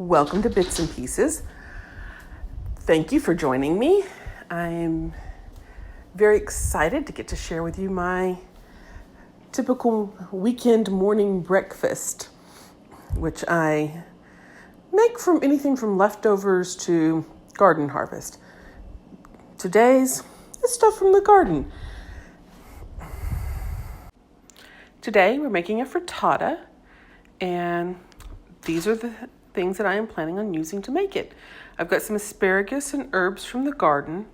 Welcome to Bits and Pieces. Thank you for joining me. I'm very excited to get to share with you my typical weekend morning breakfast, which I make from anything from leftovers to garden harvest. Today's is stuff from the garden. Today we're making a frittata, and these are the things that I am planning on using to make it. I've got some asparagus and herbs from the garden,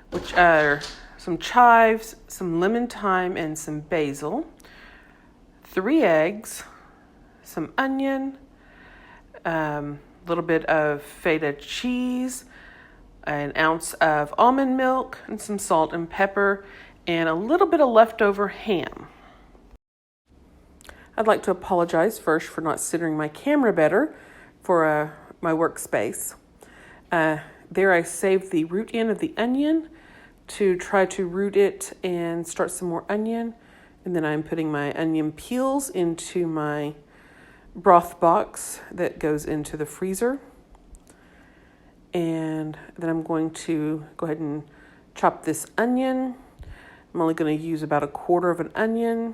which are some chives, some lemon thyme, and some basil, 3 eggs, some onion, a little bit of Feta cheese, an ounce of almond milk, and some salt and pepper, and a little bit of leftover ham. I'd like to apologize first for not centering my camera better for my workspace. There I saved the root end of the onion to try to root it and start some more onion. And then I'm putting my onion peels into my broth box that goes into the freezer. And then I'm going to go ahead and chop this onion. I'm only going to use about 1/4 of an onion.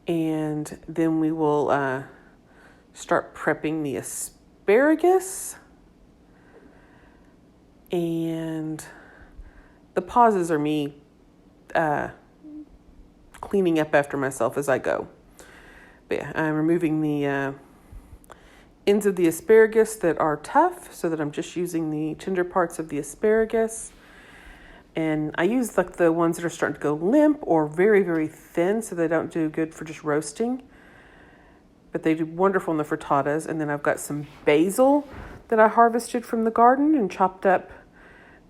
And then we will start prepping the asparagus. And the pauses are me cleaning up after myself as I go. But yeah, I'm removing the ends of the asparagus that are tough so that I'm just using the tender parts of the asparagus. And I use like the ones that are starting to go limp or very, very thin, so they don't do good for just roasting. But they do wonderful in the frittatas. And then I've got some basil that I harvested from the garden and chopped up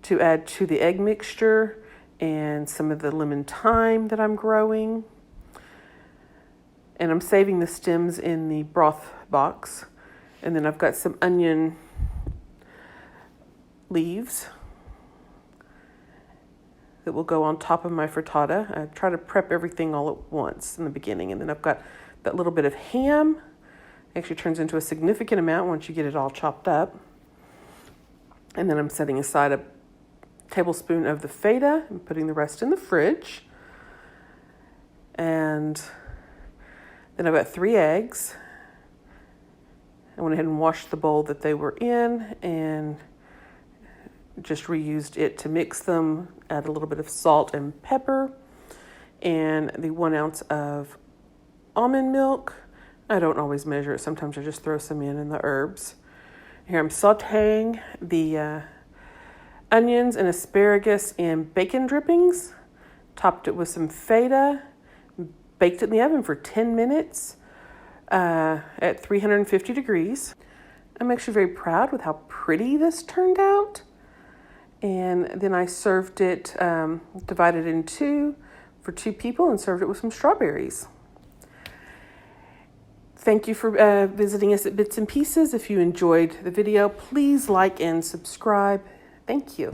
to add to the egg mixture, and some of the lemon thyme that I'm growing. And I'm saving the stems in the broth box. And then I've got some onion leaves that will go on top of my frittata. I try to prep everything all at once in the beginning. And then I've got that little bit of ham. It actually turns into a significant amount once you get it all chopped up. And then I'm setting aside a tablespoon of the Feta and putting the rest in the fridge. And then I've got 3 eggs. I went ahead and washed the bowl that they were in and just reused it to mix them. Add a little bit of salt and pepper and the 1 ounce of almond milk. I don't always measure it. Sometimes I just throw some in the herbs. Here I'm sauteing the onions and asparagus in bacon drippings. Topped it with some Feta. Baked it in the oven for 10 minutes at 350 degrees. I'm actually very proud with how pretty this turned out. And then I served it, divided in 2 for 2 people, and served it with some strawberries. Thank you for visiting us at Bits and Pieces. If you enjoyed the video, please like and subscribe. Thank you.